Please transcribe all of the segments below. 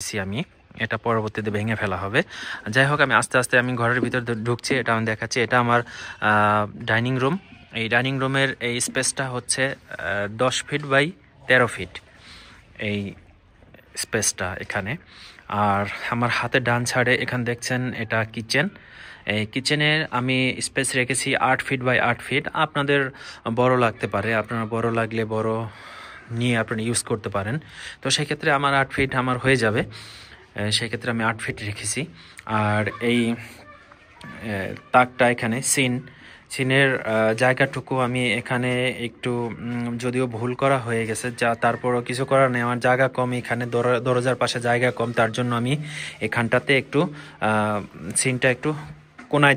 আমি এটা পরবর্তীতে ভেঙে ফেলা হবে। যাই হোক, আমি আস্তে আস্তে আমি ঘরের ভিতর ঢুকছি। এটা আমি দেখাচ্ছি, এটা আমার ডাইনিং রুম। এই ডাইনিং রুমের এই স্পেসটা হচ্ছে 10 ফিট বাই 13 ফিট এই স্পেসটা এখানে। আর আমার হাতে ডান ছাড়ে এখানে দেখছেন এটা কিচেন। এই কিচেনের আমি স্পেস রেখেছি 8 ফিট বাই 8 ফিট। আপনাদের বড় লাগতে পারে, আপনার বড় লাগলে বড় নিয়ে আপনি ইউজ করতে পারেন। তো সেক্ষেত্রে আমার 8 ফিট আমার হয়ে যাবে, সেক্ষেত্রে আমি 8 ফিট রেখেছি। আর এই তাকটা এখানে সিনের জায়গাটুকু আমি এখানে একটু যদিও ভুল করা হয়ে গেছে, যা তারপরও কিছু করার নেই, আমার জায়গা কম এখানে, দরজার পাশে জায়গা কম, তার জন্য আমি এখানটাতে একটু সিনটা একটু কোনায়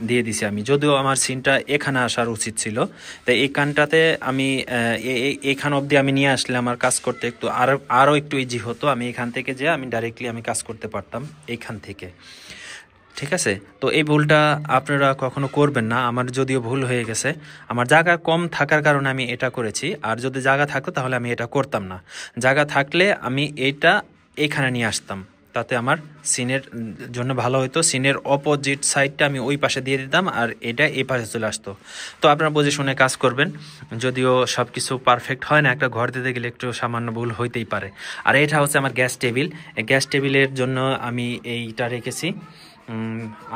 দিয়ে দিছি আমি। যদিও আমার সিনটা এখানে আসার উচিত ছিল, তাই এইখানটাতে আমি এখান অবধি আমি নিয়ে আসলে আমার কাজ করতে একটু আরও একটু ইজি হতো। আমি এখান থেকে যে আমি ডাইরেক্টলি আমি কাজ করতে পারতাম এইখান থেকে। ঠিক আছে, তো এই ভুলটা আপনারা কখনো করবেন না। আমার যদিও ভুল হয়ে গেছে, আমার জায়গা কম থাকার কারণে আমি এটা করেছি। আর যদি জায়গা থাকতো তাহলে আমি এটা করতাম না। জায়গা থাকলে আমি এইটা এখানে নিয়ে আসতাম, তাতে আমার সিনের জন্য ভালো হতো। সিনের অপোজিট সাইডটা আমি ওই পাশে দিয়ে দিতাম আর এটা এই পাশে চলে আসতো। তো আপনারা বুঝে শুনে কাজ করবেন। যদিও সব কিছু পারফেক্ট হয় না, একটা ঘর দিতে গেলে একটু সামান্য ভুল হইতেই পারে। আর এটা হচ্ছে আমার গ্যাস টেবিল। গ্যাস টেবিলের জন্য আমি এইটা রেখেছি।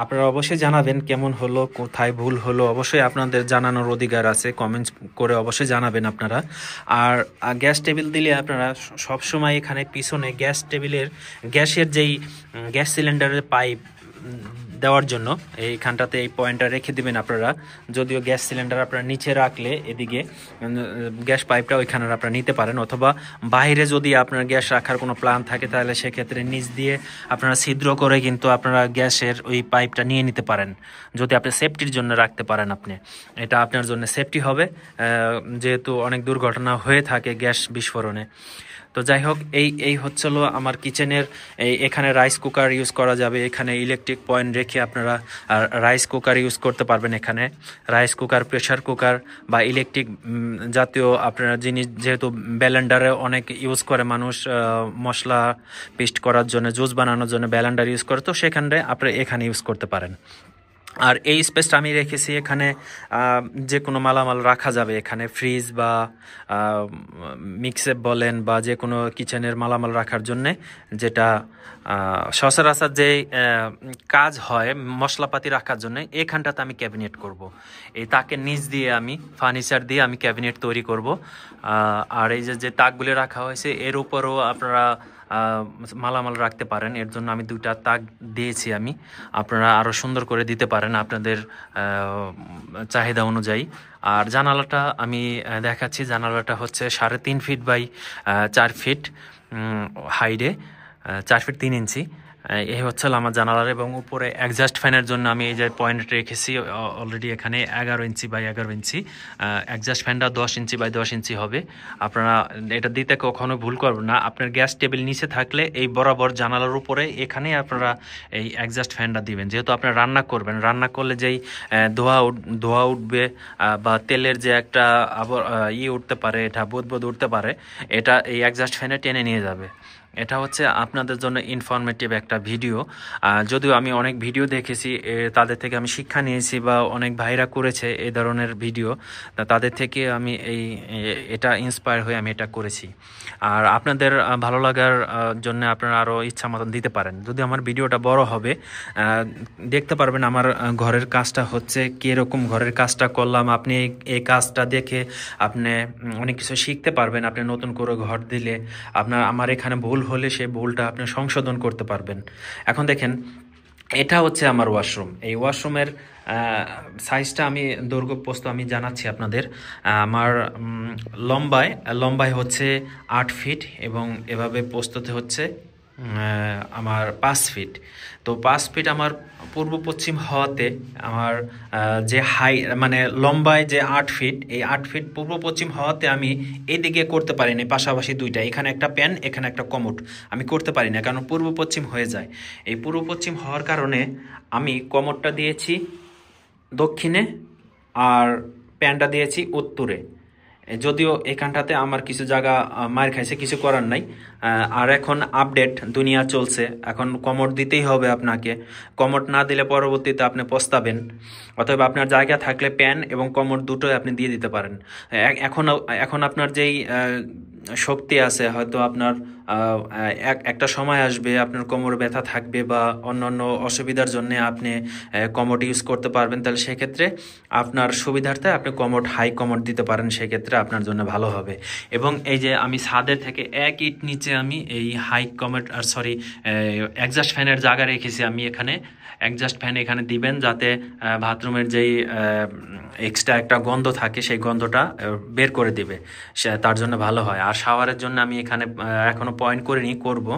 আপনারা অবশ্যই জানাবেন কেমন হলো, কোথায় ভুল হলো, অবশ্যই আপনাদের জানানোর অধিকার আছে, কমেন্টস করে অবশ্যই জানাবেন আপনারা। আর গ্যাস টেবিল দিলে আপনারা সবসময় এখানে পিছনে গ্যাস টেবিলের গ্যাসের যেই গ্যাস সিলিন্ডারের পাইপ দেওয়ার জন্য এইখানটাতে এই পয়েন্টটা রেখে দিবেন আপনারা। যদিও গ্যাস সিলিন্ডার আপনারা নিচে রাখলে এদিকে গ্যাস পাইপটা ওইখানে আপনারা নিতে পারেন, অথবা বাইরে যদি আপনার গ্যাস রাখার কোনো প্ল্যান থাকে তাহলে সেক্ষেত্রে নিচ দিয়ে আপনারা ছিদ্র করে কিন্তু আপনারা গ্যাসের ওই পাইপটা নিয়ে নিতে পারেন, যদি আপনি সেফটির জন্য রাখতে পারেন। আপনি এটা আপনার জন্য সেফটি হবে, যেহেতু অনেক দুর্ঘটনা হয়ে থাকে গ্যাস বিস্ফোরণে। তো যাই হোক, এই হচ্ছিল আমার কিচেনের। এখানে রাইস কুকার ইউজ করা যাবে, এখানে ইলেকট্রিক পয়েন্ট রেখে আপনারা রাইস কুকার ইউজ করতে পারবেন। এখানে রাইস কুকার, প্রেশার কুকার বা ইলেকট্রিক জাতীয় আপনারা জিনিস, যেহেতু ব্লেন্ডারে অনেক ইউজ করে মানুষ মশলা পেস্ট করার জন্য, জুস বানানোর জন্য ব্লেন্ডার ইউজ করে, তো সেখানে আপনারা এখানে ইউজ করতে পারেন। আর এই স্পেসটা আমি রেখেছি এখানে যে কোনো মালামাল রাখা যাবে এখানে, ফ্রিজ বা মিক্সেপ বলেন বা যে কোনো কিচেনের মালামাল রাখার জন্যে, যেটা সচরাচর যে কাজ হয় মশলাপাতি রাখার জন্য, এখানটাতে আমি ক্যাবিনেট করব। এই তাকের নিচ দিয়ে আমি ফার্নিচার দিয়ে আমি ক্যাবিনেট তৈরি করব। আর এই যে তাকগুলি রাখা হয়েছে এর উপরও আপনারা মালামাল রাখতে পারেন। এর জন্য আমি 2টা তাক দিয়েছি আমি, আপনারা আরও সুন্দর করে দিতে পারেন আপনাদের চাহিদা অনুযায়ী। আর জানালাটা আমি দেখাচ্ছি, জানালাটা হচ্ছে 3.5 ফিট বাই 4 ফিট হাইটে, 4 ফিট 3 ইঞ্চি। এই হচ্ছে আমার জানালার। এবং উপরে অ্যাডজাস্ট ফ্যানের জন্য আমি এই যে পয়েন্ট রেখেছি অলরেডি, এখানে 11 ইঞ্চি বাই 11 ইঞ্চি। অ্যাডজাস্ট ফ্যানটা 10 ইঞ্চি বাই 10 ইঞ্চি হবে। আপনারা এটা দিতে কখনো ভুল করবেন না। আপনার গ্যাস টেবিল নিচে থাকলে এই বরাবর জানালার উপরে এখানে আপনারা এই অ্যাডজাস্ট ফ্যানটা দিবেন। যেহেতু আপনারা রান্না করবেন, রান্না করলে যেই ধোয়া উঠবে বা তেলের যে একটা উঠতে পারে, এটা বোধ উঠতে পারে, এটা এই অ্যাডজাস্ট ফ্যানে টেনে নিয়ে যাবে। এটা হচ্ছে আপনাদের জন্য ইনফরমেটিভ একটা ভিডিও। যদিও আমি অনেক ভিডিও দেখেছি, তাদের থেকে আমি শিক্ষা নিয়েছি, বা অনেক ভাইরা করেছে এই ধরনের ভিডিও, তাদের থেকে আমি এটা ইন্সপায়ার হয়ে আমি এটা করেছি। আর আপনাদের ভালো লাগার জন্য আপনারা আরও ইচ্ছা মতন দিতে পারেন। যদি আমার ভিডিওটা বড় হবে, দেখতে পারবেন আমার ঘরের কাজটা হচ্ছে কীরকম, ঘরের কাজটা করলাম। আপনি এই কাজটা দেখে আপনি অনেক কিছু শিখতে পারবেন। আপনি নতুন করে ঘর দিলে আমার এখানে ভুল হলে সেই ভুলটা আপনি সংশোধন করতে পারবেন। এখন দেখেন, এটা হচ্ছে আমার ওয়াশরুম। এই ওয়াশরুমের সাইজটা আমি দৈর্ঘ্য প্রস্থ আমি জানাচ্ছি আপনাদের। আমার লম্বায় হচ্ছে 8 ফিট এবং এভাবে প্রস্থতে হচ্ছে আমার 5 ফিট। তো 5 ফিট আমার পূর্ব পশ্চিম হওয়াতে আমার যে মানে লম্বায় যে 8 ফিট, এই 8 ফিট পূর্ব পশ্চিম হওয়াতে আমি এদিকে করতে পারি না, পাশাপাশি 2টা, এখানে একটা প্যান এখানে একটা কমোড আমি করতে পারি না, কারণ পূর্ব পশ্চিম হয়ে যায়। এই পূর্ব পশ্চিম হওয়ার কারণে আমি কমোডটা দিয়েছি দক্ষিণে আর প্যানটা দিয়েছি উত্তরে। যদিও এখানটাতে আমার কিছু জায়গা মার খাইছে, কিছু করার নাই। আর এখন আপডেট দুনিয়া চলছে, এখন কমোড দিতেই হবে আপনাকে। কমোড না দিলে পরবর্তীতে আপনি পস্তাবেন। অতএব আপনার জায়গা থাকলে প্যান এবং কমোড দুটোই আপনি দিয়ে দিতে পারেন। এখন এখন আপনার যেই শক্তি আছে, হয়তো আপনার একটা সময় আসবে আপনার কোমর ব্যথা থাকবে বা অন্যান্য অসুবিধার জন্য আপনি কমোড ইউজ করতে পারবেন, তাহলে সেক্ষেত্রে আপনার সুবিধার্থে আপনি কমোড হাই কমোড দিতে পারেন, সেক্ষেত্রে আপনার জন্য ভালো হবে। এবং এই যে আমি ছাদের থেকে 1 ইট নিচে আমি এই হাই কমোড আর সরি এক্সস্ট ফ্যানের জায়গা রেখেছি। আমি এখানে এক্সস্ট ফ্যান এখানে দিবেন, যাতে বাথরুমের যেই এক্সট্রা একটা গন্ধ থাকে সেই গন্ধটা বের করে দিবে, তার জন্য ভালো হয়। আর শাওয়ারের জন্য আমি এখানে এখনও পয়েন্ট করিনি, করব।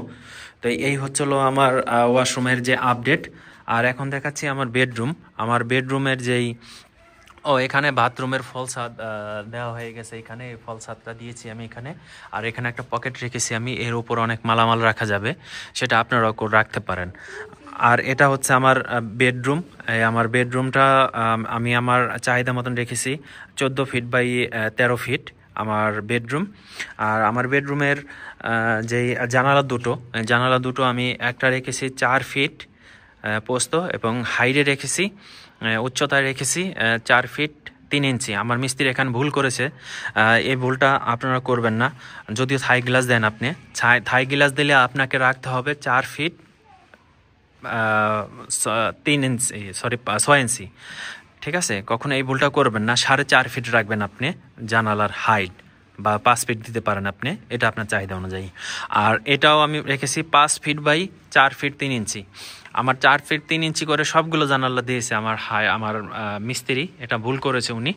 তো এই হচ্ছিলো আমার ওয়াশরুমের যে আপডেট। আর এখন দেখাচ্ছি আমার বেডরুম। আমার বেডরুমের যেই এখানে বাথরুমের ফল ছাদ দেওয়া হয়ে গেছে, এখানে ফল ছাদটা দিয়েছি আমি এখানে। আর এখানে একটা পকেট রেখেছি আমি, এর উপর অনেক মালামাল রাখা যাবে, সেটা আপনারাও রাখতে পারেন। আর এটা হচ্ছে আমার বেডরুম। আমার বেডরুমটা আমি আমার চাহিদা মতন রেখেছি, 14 ফিট বাই 13 ফিট আমার বেডরুম। আর আমার বেডরুমের যেই জানালা দুটো আমি একটা রেখেছি 4 ফিট পোস্ত, এবং হাইটে রেখেছি, উচ্চতায় রেখেছি 4 ফিট 3 ইঞ্চি। আমার মিস্ত্রি এখানে ভুল করেছে, এই ভুলটা আপনারা করবেন না। যদিও থাই গ্লাস দেন, আপনি থাই গ্লাস দিলে আপনাকে রাখতে হবে 4 ফিট 3 ইঞ্চি, সরি 6 ইঞ্চি। ঠিক আছে, কখনো এই ভুলটা করবেন না। 4.5 ফিট রাখবেন আপনি জানালার হাইট, বা 5 ফিট দিতে পারেন আপনি, এটা আপনার চাহিদা অনুযায়ী। আর এটাও আমি রেখেছি 5 ফিট বাই 4 ফিট 3 ইঞ্চি। আমার 4 ফিট 3 ইঞ্চি করে সবগুলো জানালা দিয়েছে আমার মিস্ত্রি, এটা ভুল করেছে উনি।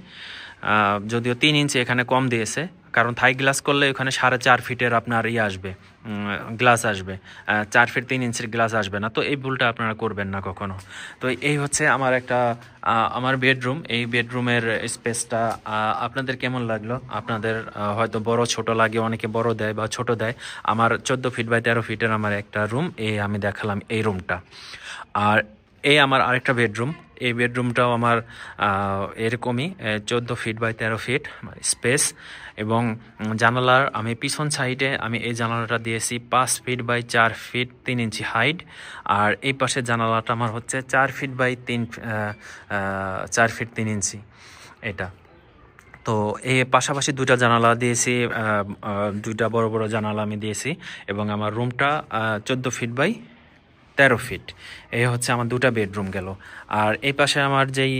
যদিও 3 ইঞ্চি এখানে কম দিয়েছে, কারণ থাই গ্লাস করলে ওখানে 4.5 ফিটের আপনার আসবে, গ্লাস আসবে, 4 ফিট 3 ইঞ্চির গ্লাস আসবে না। তো এই ভুলটা আপনারা করবেন না কখনো। তো এই হচ্ছে আমার আমার বেডরুম। এই বেডরুমের স্পেসটা আপনাদের কেমন লাগলো? আপনাদের হয়তো বড় ছোট লাগে, অনেকে বড় দেয় বা ছোট দেয়। আমার 14 ফিট বাই 13 ফিটের আমার একটা রুম, আমি দেখালাম এই রুমটা। আর আমার আরেকটা বেডরুম, এই বেডরুমটাও আমার এরকমই 14 ফিট বাই 13 ফিট স্পেস। এবং জানালার আমি পিছন সাইডে আমি এই জানালাটা দিয়েছি 5 feet by 4 feet 3 inch height. আর এই পাশের জানালাটা আমার হচ্ছে 4 ফিট বাই 4 ফিট 3 ইঞ্চি এটা। তো এই পাশাপাশি দুইটা জানালা দিয়েছি, দুইটা বড় বড় জানালা আমি দিয়েছি। এবং আমার রুমটা 14 ফিট বাই 13 ফিট। এই হচ্ছে আমার দুটা বেডরুম গেল। আর এই পাশে আমার যেই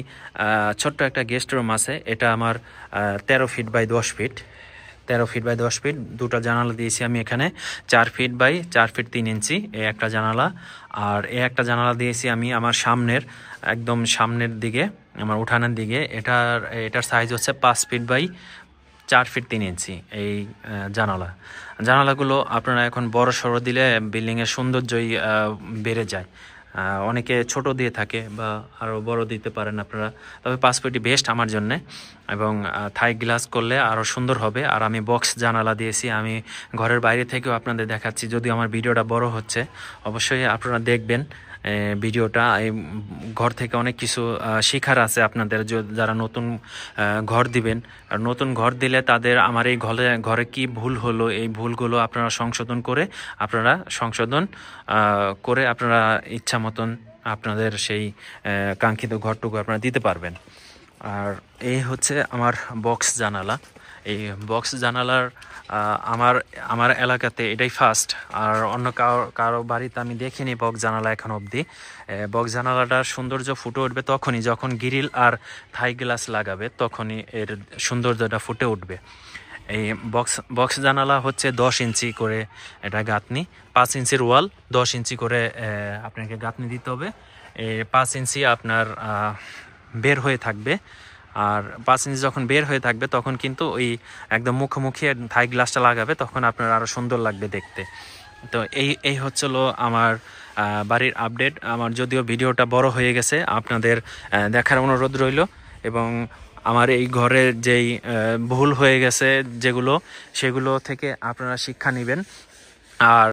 ছোট্ট একটা গেস্ট রুম আছে, এটা আমার 13 feet by 10 feet, 13 feet by 10 feet. দুটা জানালা দিয়েছি আমি এখানে 4 ফিট বাই 4 ফিট 3 ইঞ্চি, এই একটা জানালা। আর একটা জানালা দিয়েছি আমি আমার একদম সামনের দিকে, আমার উঠানের দিকে। এটার সাইজ হচ্ছে 5 ফিট বাই 4 ফিট 3 ইঞ্চি এই জানালাগুলো আপনারা এখন বড় সড়ো দিলে বিল্ডিংয়ের সৌন্দর্যই বেড়ে যায়। অনেকে ছোট দিয়ে থাকে, বা আরও বড় দিতে পারেন আপনারা, তবে 5 ফিটই বেস্ট আমার জন্যে। এবং থাই গ্লাস করলে আরও সুন্দর হবে। আর আমি বক্স জানালা দিয়েছি, আমি ঘরের বাইরে থেকেও আপনাদের দেখাচ্ছি। যদিও আমার ভিডিওটা বড় হচ্ছে, অবশ্যই আপনারা দেখবেন ভিডিওটা। এই ঘর থেকে অনেক কিছু শেখার আছে আপনাদের, যারা নতুন ঘর দিবেন। আর নতুন ঘর দিলে তাদের আমার এই ঘরে কি ভুল হলো, এই ভুলগুলো আপনারা সংশোধন করে আপনারা ইচ্ছা মতন আপনাদের সেই কাঙ্ক্ষিত ঘরটুকু আপনারা দিতে পারবেন। আর এই হচ্ছে আমার বক্স জানালা। এই বক্স জানালার আমার এলাকাতে এটাই ফার্স্ট। আর অন্য কারো বাড়িতে আমি দেখিনি বক্স জানালা এখন অবধি। বক্স জানালাটার সৌন্দর্য ফুটে উঠবে তখনই, যখন গ্রিল আর থাই গ্লাস লাগাবে, তখনই এর সৌন্দর্যটা ফুটে উঠবে। এই বক্স জানালা হচ্ছে 10 ইঞ্চি করে এটা গাঁথনি, 5 ইঞ্চির ওয়াল, 10 ইঞ্চি করে আপনাকে গাঁথনি দিতে হবে। 5 ইঞ্চি আপনার বের হয়ে থাকবে। আর 5 ইঞ্চি যখন বের হয়ে থাকবে, তখন কিন্তু ওই একদম মুখোমুখি থাই গ্লাসটা লাগাবে, তখন আপনার আরও সুন্দর লাগবে দেখতে। তো এই হচ্ছিল আমার বাড়ির আপডেট। আমার যদিও ভিডিওটা বড় হয়ে গেছে, আপনাদের দেখার অনুরোধ রইল। এবং আমার এই ঘরের যেই ভুল হয়ে গেছে সেগুলো থেকে আপনারা শিক্ষা নেবেন। আর